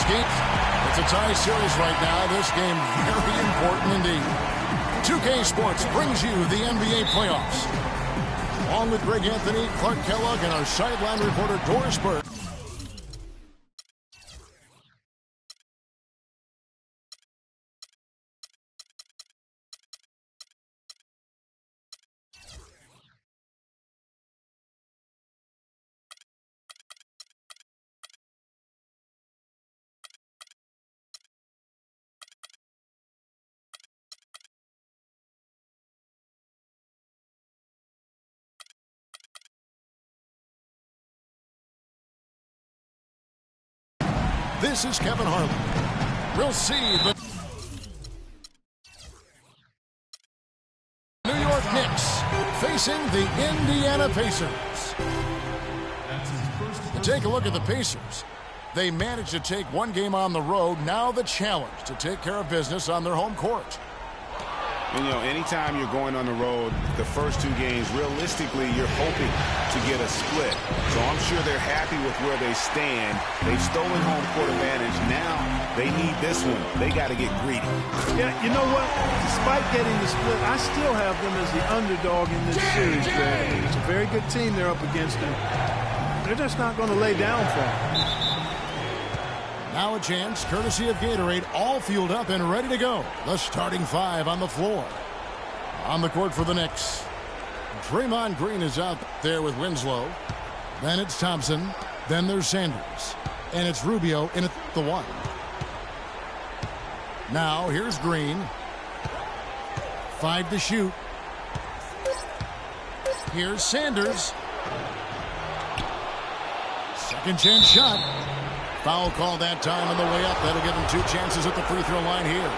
This game, it's a tie series right now. This game very important indeed. 2K Sports brings you the NBA playoffs. Along with Greg Anthony, Clark Kellogg, and our sideline reporter Doris Burke. This is Kevin Harlan. We'll see the New York Knicks facing the Indiana Pacers. Take a look at the Pacers. They managed to take one game on the road. Now the challenge to take care of business on their home court. And, anytime you're going on the road, the first two games, realistically, you're hoping to get a split. So I'm sure they're happy with where they stand. They've stolen home court advantage. Now they need this one. They got to get greedy. Yeah, you know what? Despite getting the split, I still have them as the underdog in this series, Greg. I mean, it's a very good team they're up against, and they're just not going to lay down for them. Now a chance, courtesy of Gatorade, all fueled up and ready to go. The starting five on the floor. On the court for the Knicks. Draymond Green is out there with Winslow. Then it's Thompson. Then there's Sanders. And it's Rubio in at the one. Now here's Green. 5 to shoot. Here's Sanders. Second chance shot. Foul call that time on the way up. That'll give him 2 chances at the free throw line here.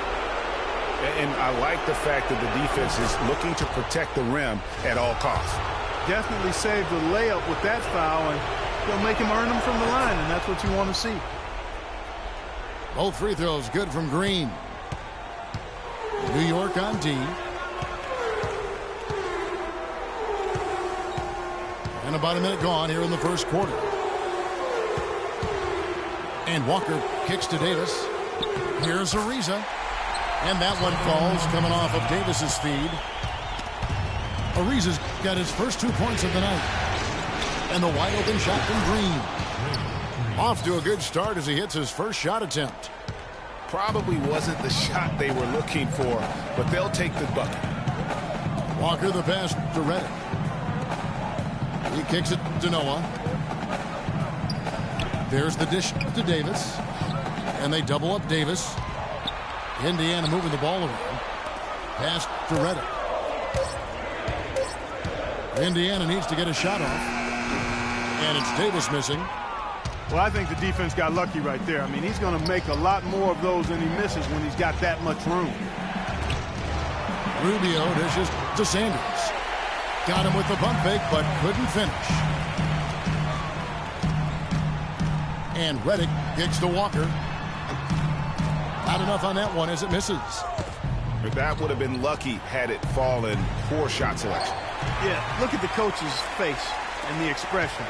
And I like the fact that the defense is looking to protect the rim at all costs. Definitely saved the layup with that foul, and they'll make him earn them from the line, and that's what you want to see. Both free throws good from Green. New York on D. And about a minute gone here in the first quarter. And Walker kicks to Davis. Here's Ariza. And that one falls coming off of Davis's feed. Ariza's got his first 2 points of the night. And the wide open shot from Green. Off to a good start as he hits his first shot attempt. Probably wasn't the shot they were looking for, but they'll take the bucket. Walker the pass to Redick. He kicks it to Noah. There's the dish to Davis. And they double up Davis. Indiana moving the ball around. Pass to Redick. Indiana needs to get a shot off. And it's Davis missing. Well, I think the defense got lucky right there. I mean, he's going to make a lot more of those than he misses when he's got that much room. Rubio dishes to Sanders. Got him with the pump fake, but couldn't finish. And Redick kicks to Walker. Not enough on that one as it misses. But that would have been lucky had it fallen. Poor shot selection. Yeah, look at the coach's face and the expression.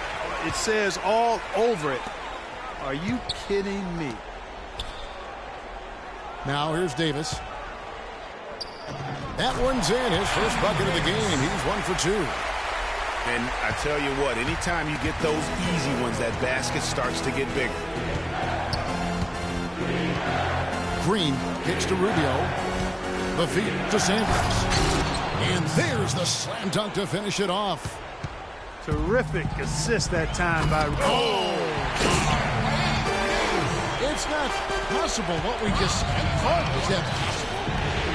It says all over it, are you kidding me? Now here's Davis. That one's in. His first bucket of the game. He's 1 for 2. And I tell you what, anytime you get those easy ones, that basket starts to get bigger. Green kicks to Rubio. The feed to Sanders. And there's the slam dunk to finish it off. Terrific assist that time by... Oh! It's not possible what we just thought was that possible.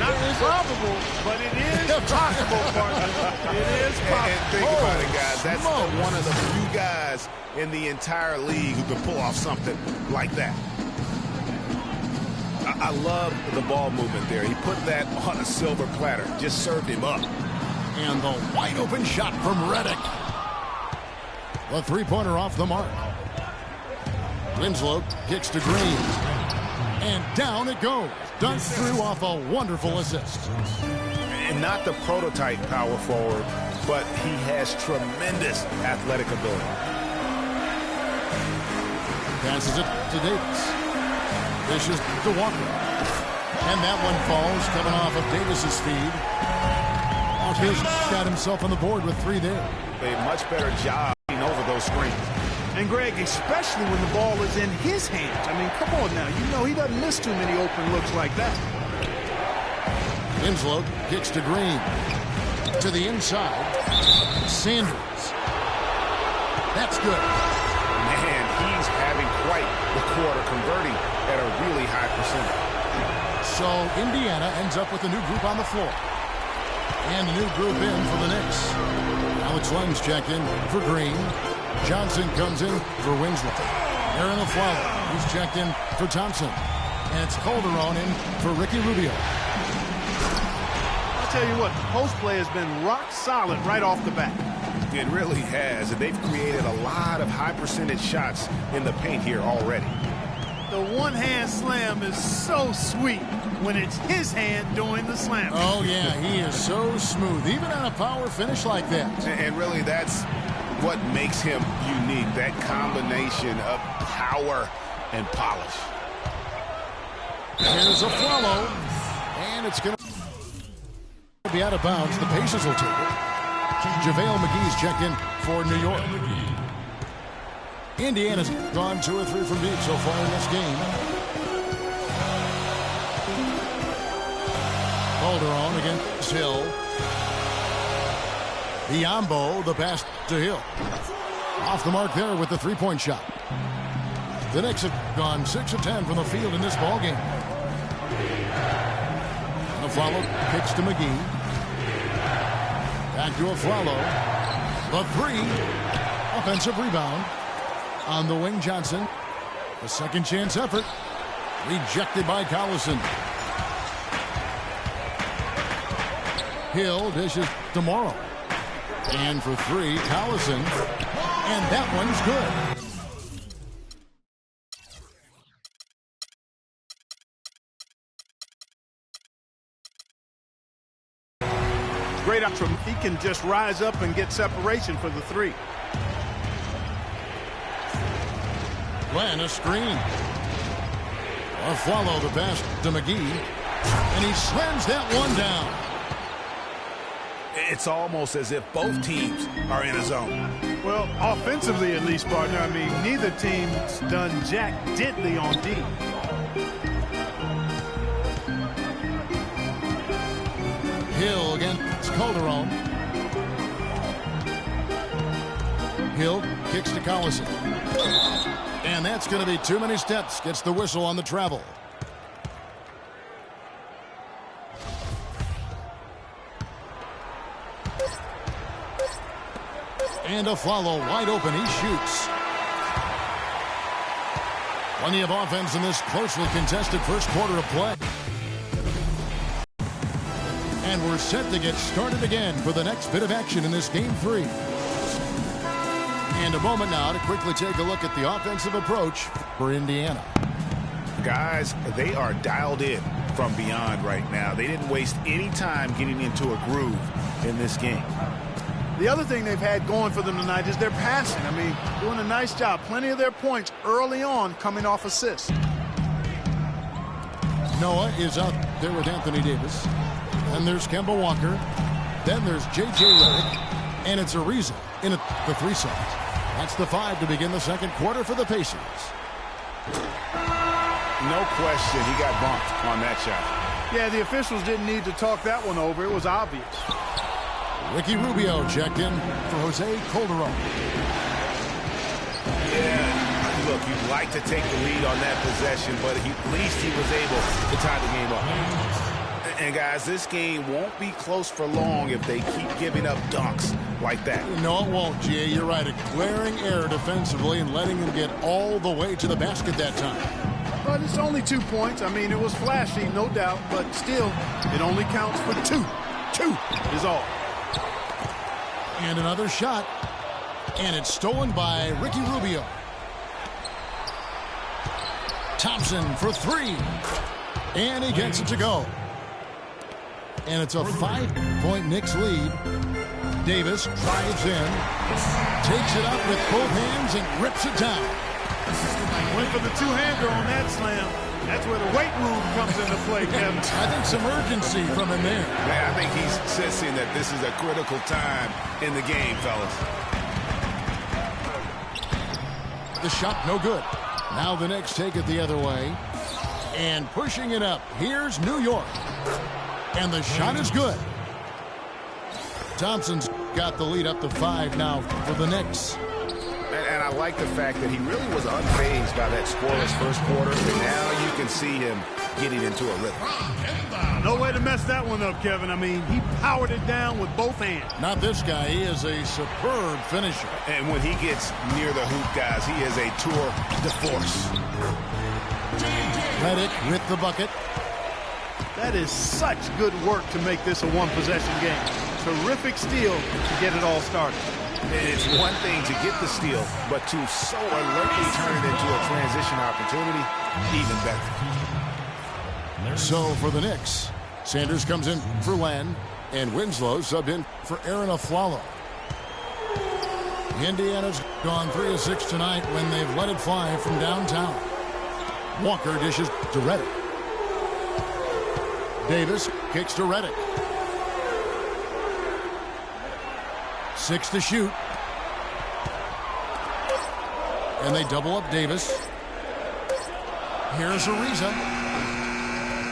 Not probable, but it is possible, partner. It is possible. And think about it, guys. That's one of the few guys in the entire league who can pull off something like that. I love the ball movement there. He put that on a silver platter. Just served him up. And the wide open shot from Redick. The three-pointer off the mark. Winslow kicks to Green. And down it goes. Dunked through off a wonderful assist. And not the prototype power forward, but he has tremendous athletic ability. Passes it to Davis. Dishes to Walker. And that one falls, coming off of Davis's feed. He's got himself on the board with 3 there. A much better job over those screens. And Greg, especially when the ball is in his hands. I mean, come on now. You know he doesn't miss too many open looks like that. Winslow kicks to Green. To the inside. Sanders. That's good. Man, he's having quite the quarter, converting at a really high percentage. So Indiana ends up with a new group on the floor. And a new group in for the Knicks. Alex Len's check in for Green. Johnson comes in for Winslow. Aaron Aflalo, he's checked in for Thompson. And it's Calderon in for Ricky Rubio. I'll tell you what, the post play has been rock solid right off the bat. It really has, and they've created a lot of high percentage shots in the paint here already. The one-hand slam is so sweet when it's his hand doing the slam. Oh, yeah, he is so smooth, even on a power finish like that. And really, that's what makes him unique, that combination of power and polish. Here's a follow, and it's going to be out of bounds. The Pacers will take it. JaVale McGee's checked in for New York. Indiana's gone 2 or 3 from deep so far in this game. Calderon against Hill. Biombo, the pass to Hill. Off the mark there with the 3-point shot. The Knicks have gone 6 of 10 from the field in this ballgame. Aflalo kicks to McGee. Back to Aflalo. The 3. Offensive rebound. On the wing, Johnson. A second chance effort. Rejected by Collison. Hill dishes to Morrow. And for 3, Collison. And that one's good. Great up from he can just rise up and get separation for the 3. Glenn, a screen. Follow the pass to McGee. And he slams that one down. It's almost as if both teams are in a zone. Well, offensively at least, partner. I mean, neither team's done jack diddly on D. Hill against Calderon. Hill kicks to Collison. And that's going to be too many steps. Gets the whistle on the travel. And Aflalo wide open. He shoots. Plenty of offense in this closely contested first quarter of play. And we're set to get started again for the next bit of action in this game 3. And a moment now to quickly take a look at the offensive approach for Indiana. Guys, they are dialed in from beyond right now. They didn't waste any time getting into a groove in this game. The other thing they've had going for them tonight is their passing. I mean, doing a nice job. Plenty of their points early on coming off assists. Noah is out there with Anthony Davis. And there's Kemba Walker. Then there's J.J. Redick. And it's Ariza in at the 3 side. That's the 5 to begin the second quarter for the Pacers. No question, he got bumped on that shot. Yeah, the officials didn't need to talk that one over. It was obvious. Ricky Rubio checked in for Jose Calderon. Yeah, look, you'd like to take the lead on that possession, but at least he was able to tie the game up. And guys, this game won't be close for long if they keep giving up dunks like that. No, it won't, G.A. You're right. A glaring error defensively and letting him get all the way to the basket that time. But it's only 2 points. I mean, it was flashy, no doubt, but still, it only counts for 2. 2 is all. And another shot. And it's stolen by Ricky Rubio. Thompson for 3. And he gets it to go. And it's a 5-point Knicks lead. Davis drives in. Takes it up with both hands and rips it down. Went for the two-hander on that slam. That's where the weight room comes into play, Kevin. I think some urgency from him there. Man, I think he's sensing that this is a critical time in the game, fellas. The shot no good. Now the Knicks take it the other way. And pushing it up. Here's New York. And the shot is good. Thompson's got the lead up to 5 now for the Knicks. And I like the fact that he really was unfazed by that scoreless first quarter. And now you can see him getting into a rhythm. No way to mess that one up, Kevin. I mean, he powered it down with both hands. Not this guy. He is a superb finisher. And when he gets near the hoop, guys, he is a tour de force. Redick with the bucket. That is such good work to make this a one-possession game. Terrific steal to get it all started. It's one thing to get the steal, but to so alertly turn it into a transition opportunity, even better. So for the Knicks, Sanders comes in for Len, and Winslow subbed in for Aaron Aflalo. Indiana's gone 3 of 6 tonight when they've let it fly from downtown. Walker dishes to Redick. Davis kicks to Redick. 6 to shoot. And they double up Davis. Here's Ariza.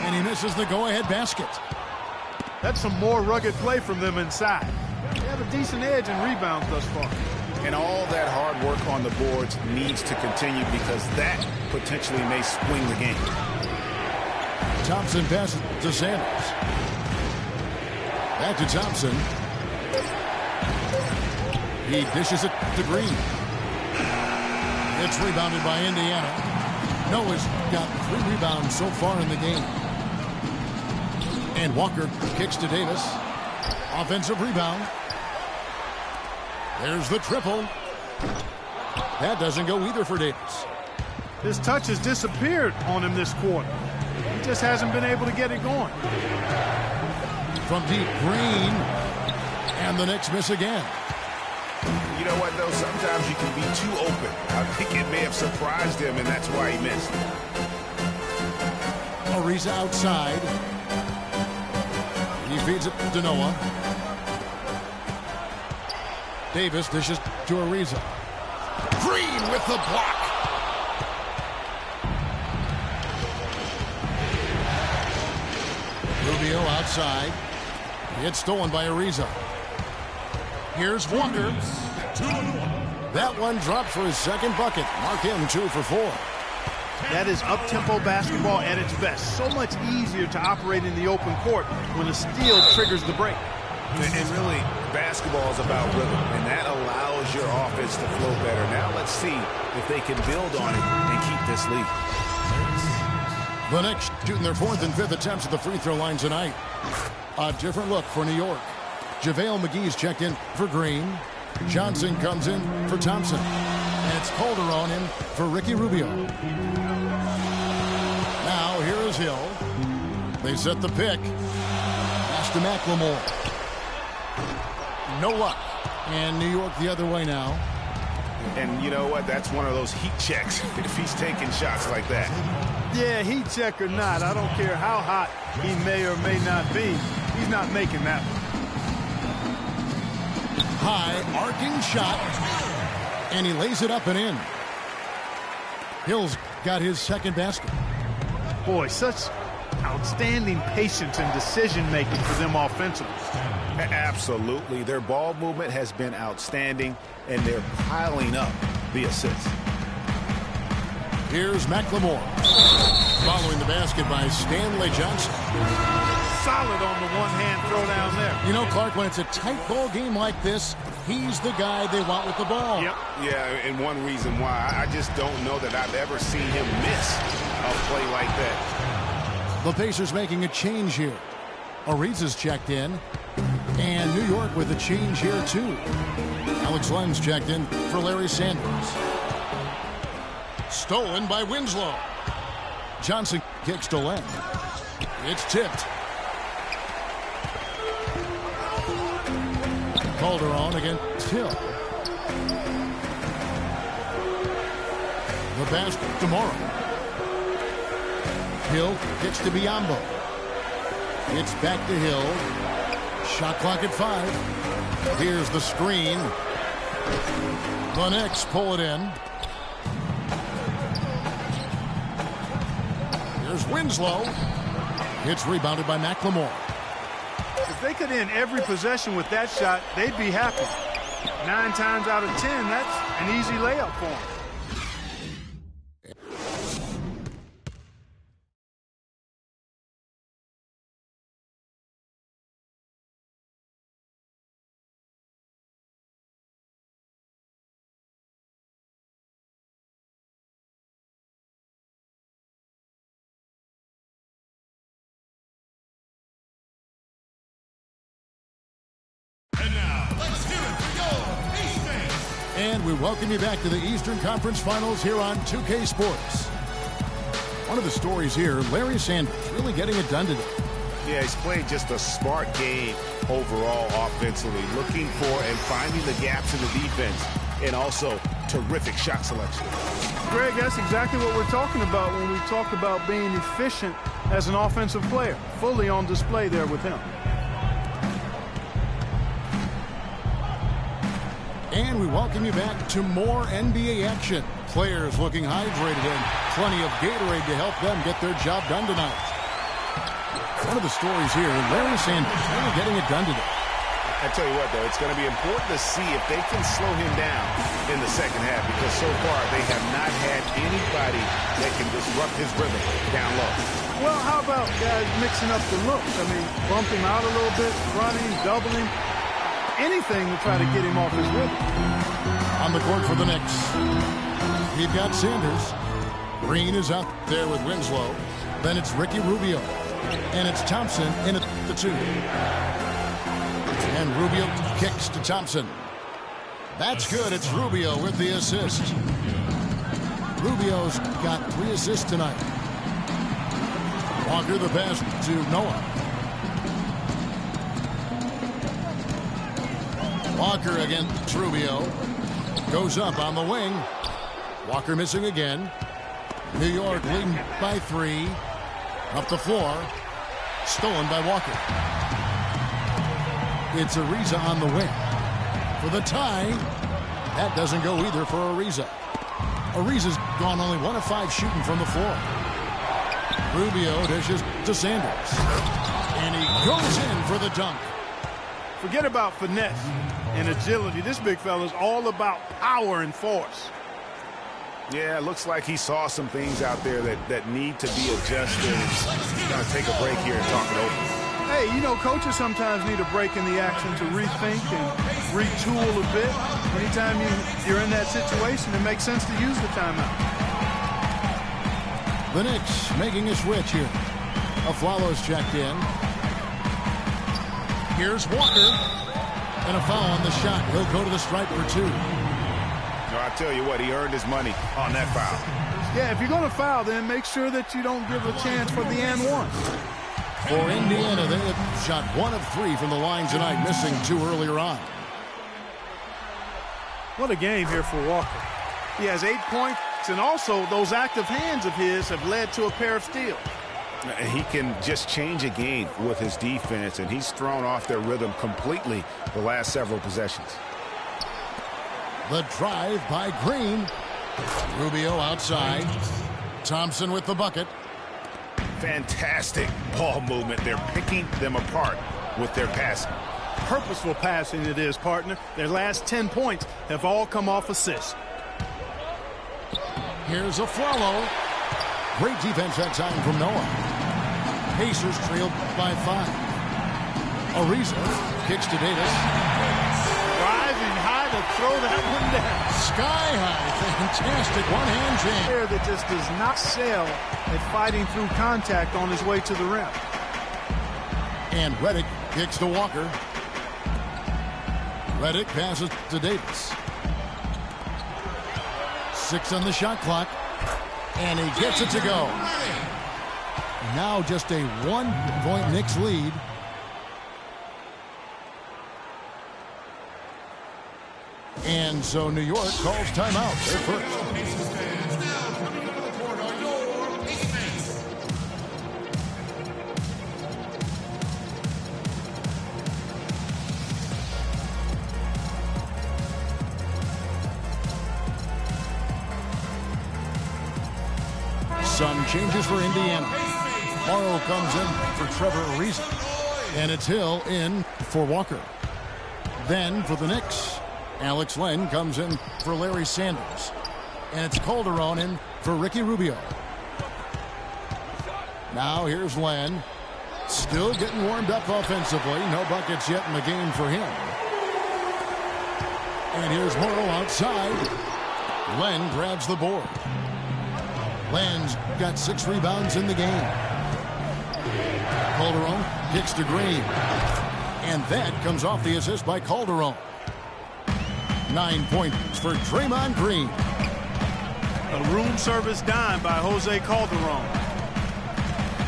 And he misses the go-ahead basket. That's some more rugged play from them inside. They have a decent edge in rebounds thus far. And all that hard work on the boards needs to continue because that potentially may swing the game. Thompson passes to Sanders. Back to Thompson. He dishes it to Green. It's rebounded by Indiana. Noah's got 3 rebounds so far in the game. And Walker kicks to Davis. Offensive rebound. There's the triple. That doesn't go either for Davis. His touch has disappeared on him this quarter. He just hasn't been able to get it going. From deep, Green. And the Knicks miss again. You know what, though? Sometimes you can be too open. I think it may have surprised him, and that's why he missed. Ariza outside. He feeds it to Noah. Davis dishes to Ariza. Green with the block. Rubio outside. It's stolen by Ariza. Here's Walker. That one drops for his second bucket. Mark him 2 for 4. That is up-tempo basketball at its best. So much easier to operate in the open court when a steal triggers the break. And really, basketball is about rhythm, and that allows your offense to flow better. Now let's see if they can build on it and keep this lead. The Knicks shooting their 4th and 5th attempts at the free throw line tonight. A different look for New York. JaVale McGee's checked in for Green. Johnson comes in for Thompson. And it's Calderon in for Ricky Rubio. Now here is Hill. They set the pick. Pass to McLemore. No luck. And New York the other way now. And you know what? That's one of those heat checks if he's taking shots like that. Yeah, heat check or not, I don't care how hot he may or may not be. He's not making that one. High arcing shot. And he lays it up and in. Hill's got his second basket. Boy, such outstanding patience and decision-making for them offensively. Absolutely. Their ball movement has been outstanding, and they're piling up the assists. Here's McLemore. Following the basket by Stanley Johnson. Solid on the one-hand throw down there. You know, Clark, when it's a tight ball game like this, he's the guy they want with the ball. Yep. Yeah, and one reason why, I just don't know that I've ever seen him miss a play like that. The Pacers making a change here. Ariza's checked in. And New York with a change here, too. Alex Len's checked in for Larry Sanders. Stolen by Winslow. Johnson kicks to Len. It's tipped. Calderon against Hill. The basket tomorrow. Hill gets to Biombo. It's back to Hill. Shot clock at 5. Here's the screen. The Knicks pull it in. Here's Winslow. It's rebounded by McLemore. If they could end every possession with that shot, they'd be happy. 9 times out of 10, that's an easy layup for them. And we welcome you back to the Eastern Conference Finals here on 2K Sports. One of the stories here, Larry Sanders really getting it done today. Yeah, he's played just a smart game overall offensively, looking for and finding the gaps in the defense, and also terrific shot selection. Greg, that's exactly what we're talking about when we talk about being efficient as an offensive player. Fully on display there with him. And we welcome you back to more NBA action. Players looking hydrated and plenty of Gatorade to help them get their job done tonight. One of the stories here, Larry Sanders really getting it done today. I tell you what, though, it's going to be important to see if they can slow him down in the second half, because so far they have not had anybody that can disrupt his rhythm down low. Well, how about guys mixing up the looks? I mean, bump him out a little bit, running, doubling. Anything to try to get him off his rhythm. On the court for the Knicks, we've got Sanders. Green is out there with Winslow. Then it's Ricky Rubio. And it's Thompson in at the 2. And Rubio kicks to Thompson. That's good. It's Rubio with the assist. Rubio's got 3 assists tonight. Walker the pass to Noah. Walker against Rubio. Goes up on the wing. Walker missing again. New York leading by 3. Up the floor. Stolen by Walker. It's Ariza on the wing. For the tie. That doesn't go either for Ariza. Ariza's gone only 1 of 5 shooting from the floor. Rubio dishes to Sanders. And he goes in for the dunk. Forget about finesse and agility. This big fella's all about power and force. Yeah, it looks like he saw some things out there that need to be adjusted. He's going to take a break here and talk it over. Hey, you know, coaches sometimes need a break in the action to rethink and retool a bit. Anytime you're in that situation, it makes sense to use the timeout. The Knicks making a switch here. Aflalo's checked in. Here's Walker. And a foul on the shot. He'll go to the stripe for 2. No, I tell you what, he earned his money on that foul. Yeah, if you're going to foul, then make sure that you don't give a chance for the and 1. For Indiana, they have shot 1 of 3 from the line tonight, missing 2 earlier on. What a game here for Walker. He has 8 points, and also those active hands of his have led to a pair of steals. He can just change a game with his defense, and he's thrown off their rhythm completely the last several possessions. The drive by Green. Rubio outside. Thompson with the bucket. Fantastic ball movement. They're picking them apart with their passing. Purposeful passing it is, partner. Their last 10 points have all come off assists. Here's Aflalo. Great defense that time from Noah. Pacers trailed by 5. Ariza kicks to Davis. Rising high to throw that one down. Sky high. Fantastic one-hand jam. Player that just does not sell at fighting through contact on his way to the rim. And Reddick kicks to Walker. Reddick passes to Davis. 6 on the shot clock. And he gets it to go. Now just a 1-point Knicks lead. And so New York calls timeout. They're first. Some changes for Indiana. Morrow comes in for Trevor Ariza. And it's Hill in for Walker. Then for the Knicks, Alex Len comes in for Larry Sanders. And it's Calderon in for Ricky Rubio. Now here's Len. Still getting warmed up offensively. No buckets yet in the game for him. And here's Morrow outside. Len grabs the board. Len's got 6 rebounds in the game. Calderon kicks to Green. And that comes off the assist by Calderon. 9 points for Draymond Green. A room service dime by Jose Calderon.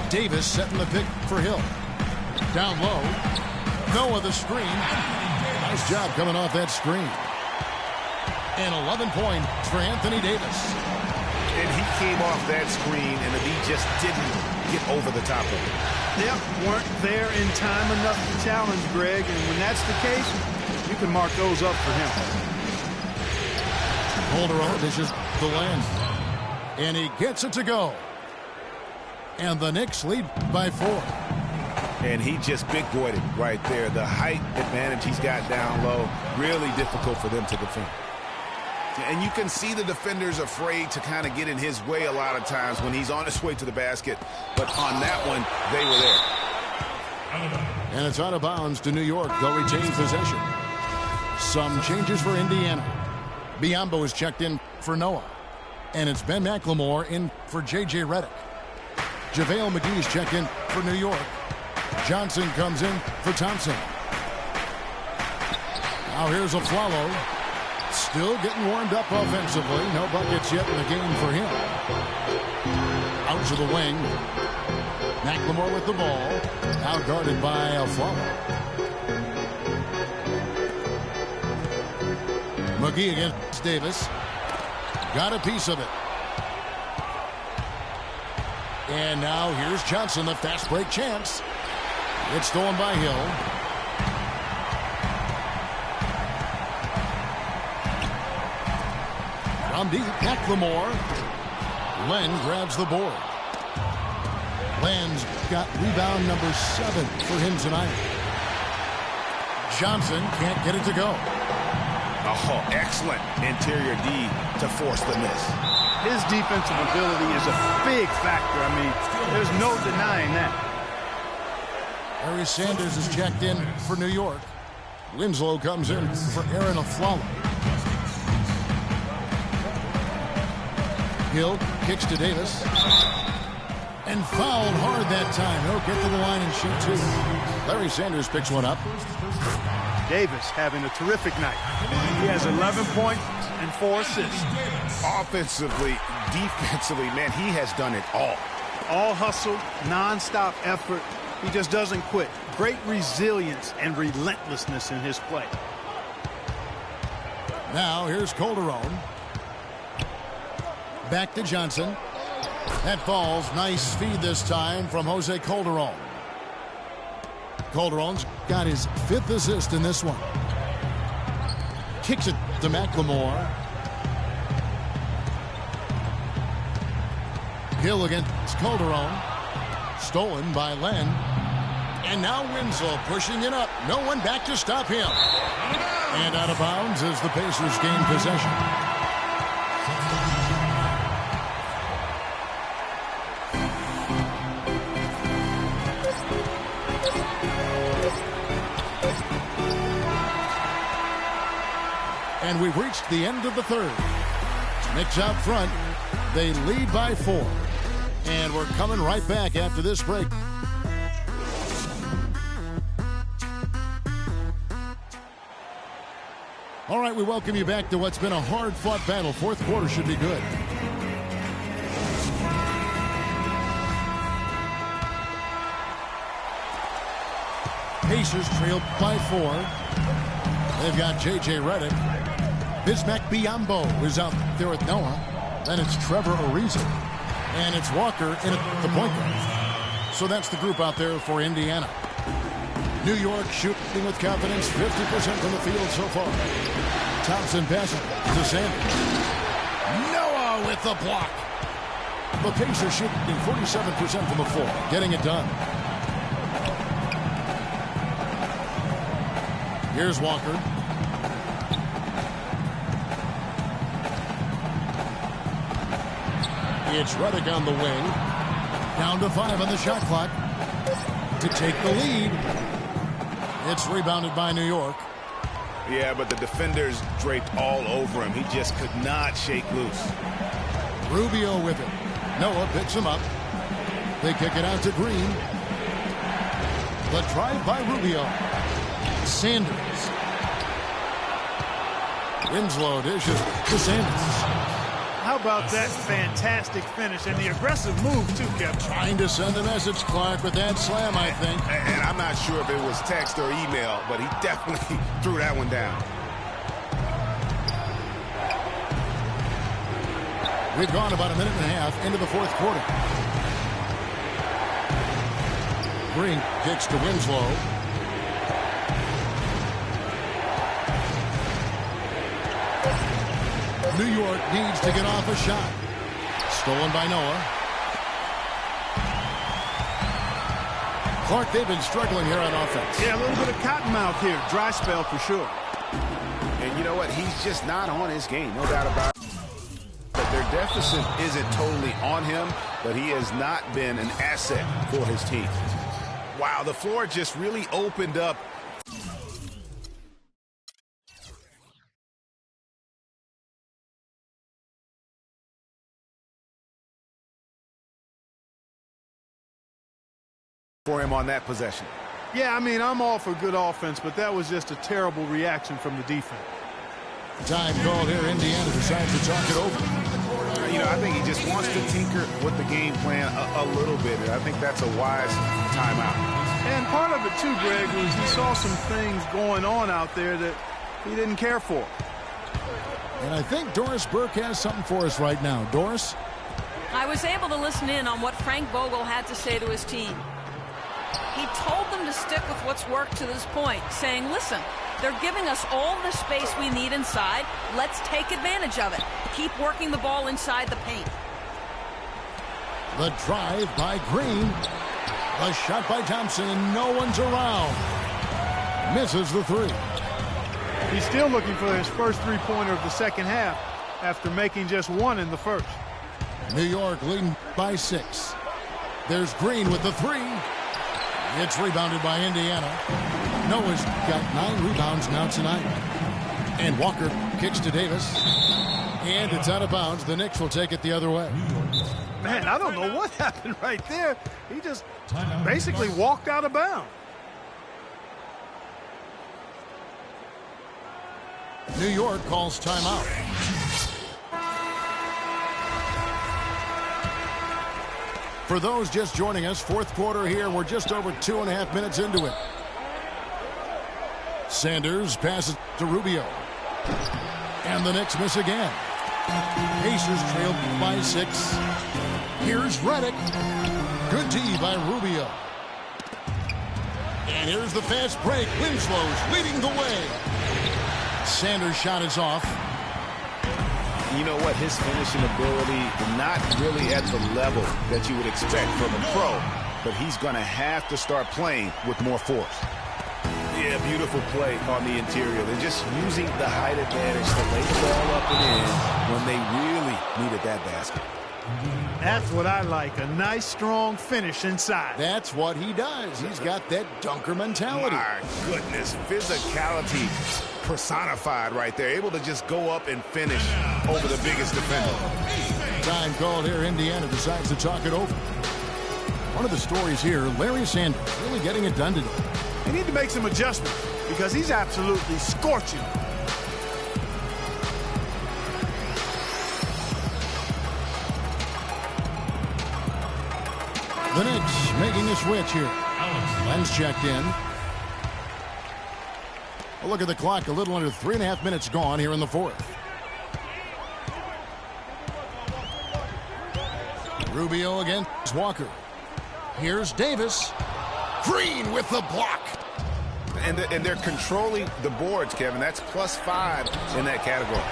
Davis setting the pick for Hill. Down low. Noah the screen. Nice job coming off that screen. And 11 points for Anthony Davis. And he came off that screen, and he just didn't get over the top of it. Yep, weren't there in time enough to challenge Greg, and when that's the case, you can mark those up for him. Calderon dishes to Len. And he gets it to go. And the Knicks lead by 4. And he just big-boyed it right there. The height advantage he's got down low, really difficult for them to defend. And you can see the defenders afraid to kind of get in his way a lot of times when he's on his way to the basket. But on that one, they were there. And it's out of bounds to New York. They'll retain possession. Some changes for Indiana. Biyombo is checked in for Noah. And it's Ben McLemore in for J.J. Redick. JaVale McGee's checked in for New York. Johnson comes in for Thompson. Now here's Aflalo. Still getting warmed up offensively. No buckets yet in the game for him. Out to the wing. McLemore with the ball. Now guarded by Aflalo. McGee against Davis. Got a piece of it. And now here's Johnson, the fast break chance. It's stolen by Hill. From deep, McLemore. Len grabs the board. Len's got rebound number 7 for him tonight. Johnson can't get it to go. Oh, excellent interior D to force the miss. His defensive ability is a big factor. I mean, there's no denying that. Larry Sanders is checked in for New York. Winslow comes in for Aaron Aflalo. Hill kicks to Davis. And fouled hard that time. He'll get to the line and shoot 2. Larry Sanders picks one up. Davis having a terrific night. He has 11 points and 4 assists. Offensively, defensively, man, he has done it all. All hustle, non-stop effort. He just doesn't quit. Great resilience and relentlessness in his play. Now here's Calderon. Back to Johnson. That falls. Nice feed this time from Jose Calderon. Calderon's got his 5th assist in this one. Kicks it to McLemore. Hill against Calderon. Stolen by Len. And now Winslow pushing it up. No one back to stop him. And out of bounds as the Pacers gain possession. And we've reached the end of the 3rd. Knicks out front. They lead by 4. And we're coming right back after this break. All right, we welcome you back to what's been a hard-fought battle. 4th quarter should be good. Pacers trail by 4. They've got J.J. Redick. Bismack Biyombo is out there with Noah. Then it's Trevor Ariza. And it's Walker in at the point guard. So that's the group out there for Indiana. New York shooting with confidence, 50% from the field so far. Thompson passing to Sanders. Noah with the block. The Pacers shooting 47% from the floor, getting it done. Here's Walker. It's Redick on the wing. Down to 5 on the shot clock to take the lead. It's rebounded by New York. Yeah, but the defenders draped all over him. He just could not shake loose. Rubio with it. Noah picks him up. They kick it out to Green. The drive by Rubio. Sanders. Winslow dishes to Sanders. How about that fantastic finish and the aggressive move, too, Kevin? Trying to send a message, Clark, with that slam, I think. And I'm not sure if it was text or email, but he definitely threw that one down. We've gone about a minute and a half into the fourth quarter. Green kicks to Winslow. New York needs to get off a shot. Stolen by Noah. Clark, they've been struggling here on offense. Yeah, a little bit of cottonmouth here. Dry spell for sure. And you know what? He's just not on his game. No doubt about it. But their deficit isn't totally on him, but he has not been an asset for his team. Wow, the floor just really opened up. For him on that possession. Yeah, I mean, I'm all for good offense, but that was just a terrible reaction from the defense. Time called here. Indiana decides to talk it over. You know, I think he just wants to tinker with the game plan a little bit. I think that's a wise timeout. And part of it, too, Greg, was he saw some things going on out there that he didn't care for. And I think Doris Burke has something for us right now. Doris? I was able to listen in on what Frank Vogel had to say to his team. He told them to stick with what's worked to this point, saying, listen, they're giving us all the space we need inside. Let's take advantage of it. Keep working the ball inside the paint. The drive by Green. The shot by Thompson, and no one's around. Misses the three. He's still looking for his first three-pointer of the second half after making just one in the first. New York leading by 6. There's Green with the three. It's rebounded by Indiana. Noah's got 9 rebounds now tonight. And Walker kicks to Davis. And it's out of bounds. The Knicks will take it the other way. Man, I don't know what happened right there. He just basically walked out of bounds. New York calls timeout. For those just joining us, fourth quarter here. We're just over 2.5 minutes into it. Sanders passes to Rubio. And the Knicks miss again. Pacers trail by 6. Here's Redick. Good D by Rubio. And here's the fast break. Winslow's leading the way. Sanders' shot is off. You know what? His finishing ability is not really at the level that you would expect from a pro, but he's going to have to start playing with more force. Yeah, beautiful play on the interior. They're just using the height advantage to lay the ball up and in when they really needed that basket. That's what I like, a nice, strong finish inside. That's what he does. He's got that dunker mentality. My goodness, physicality personified right there. Able to just go up and finish over the biggest defender. Time called here. Indiana decides to talk it over. One of the stories here, Larry Sanders really getting it done today. They need to make some adjustments because he's absolutely scorching. The Knicks making a switch here. Len's checked in. A look at the clock. A little under 3.5 minutes gone here in the fourth. Rubio against Walker. Here's Davis. Green with the block. and they're controlling the boards, Kevin. That's +5 in that category.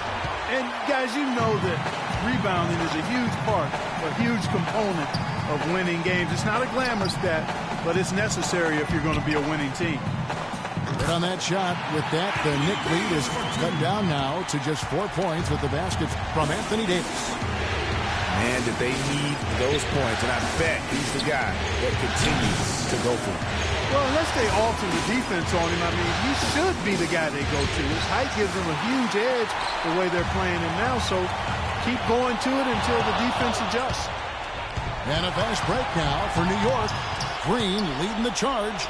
And, guys, you know that rebounding is a huge part, a huge component of winning games. It's not a glamour stat, but it's necessary if you're going to be a winning team. Right on that shot. With that, the Knick lead is cut down now to just 4 points with the basket from Anthony Davis. Man, did they need those points, and I bet he's the guy that continues to go for it. Well, unless they alter the defense on him, I mean, he should be the guy they go to. His height gives him a huge edge the way they're playing him now, so keep going to it until the defense adjusts. And a fast break now for New York. Green leading the charge.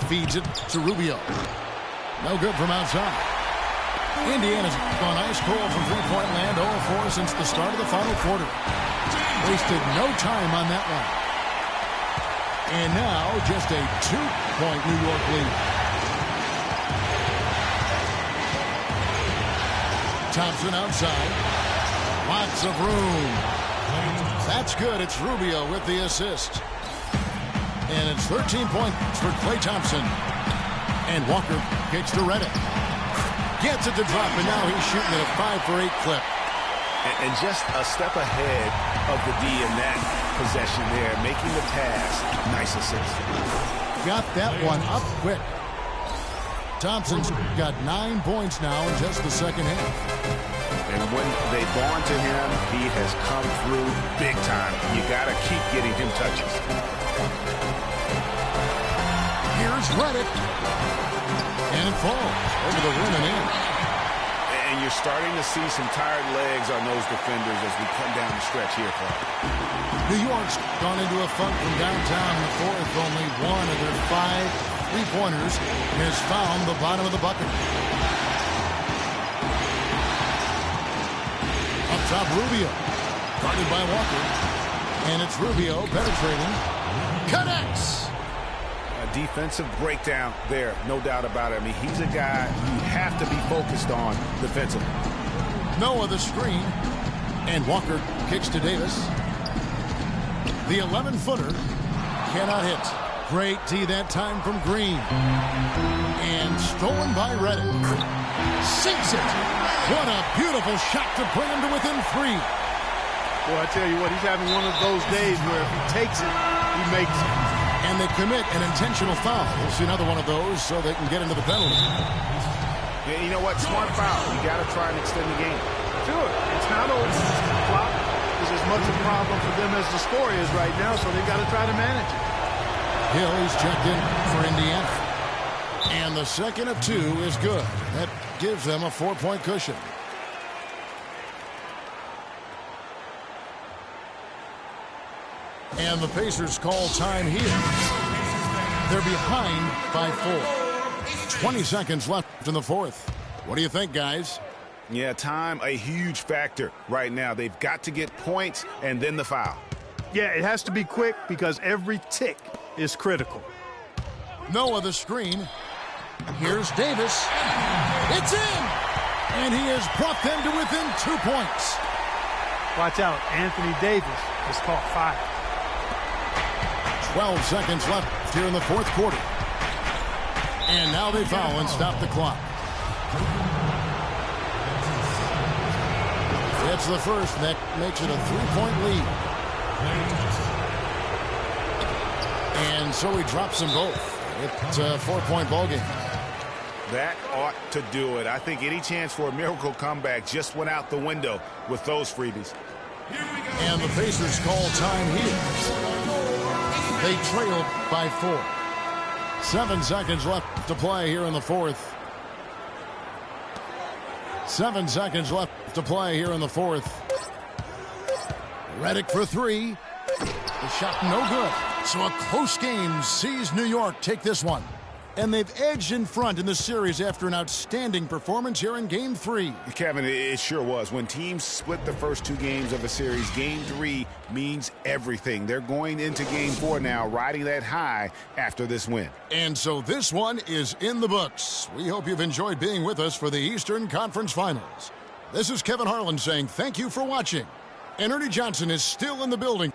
Feeds it to Rubio. No good from outside. Indiana's gone ice cold from three-point land, 0-4 since the start of the final quarter. Wasted no time on that one. And now just a 2-point New York lead. Thompson outside. Lots of room. That's good. It's Rubio with the assist. And it's 13 points for Klay Thompson. And Walker kicks to Redick. Gets it to drop, and now he's shooting at a 5-for-8 clip. And just a step ahead of the D in that possession there, making the pass. Nice assist. Got that one up quick. Thompson's got 9 points now in just the second half. And when they've gone to him, he has come through big time. You got to keep getting him touches. Here's Redick. And it falls over the rim and in. And you're starting to see some tired legs on those defenders as we come down the stretch here, Clark. New York's gone into a funk from downtown in the fourth. Only one of their 5 three-pointers has found the bottom of the bucket. Up top, Rubio. Guarded by Walker. And it's Rubio penetrating. Connects! A defensive breakdown there, no doubt about it. I mean, he's a guy you have to be focused on defensively. Noah the screen. And Walker kicks to Davis. The 11-footer cannot hit. Great D that time from Green. And stolen by Redick. Sinks it. What a beautiful shot to bring him to within 3. Boy, I tell you what, he's having one of those days where if he takes it, he makes it. And they commit an intentional foul. We'll see another one of those so they can get into the penalty. Yeah, you know what? Smart foul. You got to try and extend the game. Sure. It's not over. The clock is as much a problem for them as the score is right now, so they've got to try to manage it. Hill is checked in for Indiana. And the second of 2 is good. That gives them a 4-point cushion. And the Pacers call time here. They're behind by 4. 20 seconds left in the fourth. What do you think, guys? Yeah, time a huge factor right now. They've got to get points and then the foul. Yeah, it has to be quick because every tick is critical. Noah the screen. Here's Davis. It's in! And he has brought them to within 2 points. Watch out. Anthony Davis has caught 5. 12 seconds left here in the fourth quarter. And now they foul and stop the clock. It's the first, and that makes it a 3-point lead. And so he drops them both. It's a 4-point ballgame. That ought to do it. I think any chance for a miracle comeback just went out the window with those freebies. And the Pacers call time here. They trailed by 4. 7 seconds left to play here in the fourth. 7 seconds left to play here in the fourth. Redick for 3. The shot no good. So a close game sees New York take this one. And they've edged in front in the series after an outstanding performance here in Game 3. Kevin, it sure was. When teams split the first 2 games of a series, Game 3 means everything. They're going into Game 4 now, riding that high after this win. And so this one is in the books. We hope you've enjoyed being with us for the Eastern Conference Finals. This is Kevin Harlan saying thank you for watching. And Ernie Johnson is still in the building.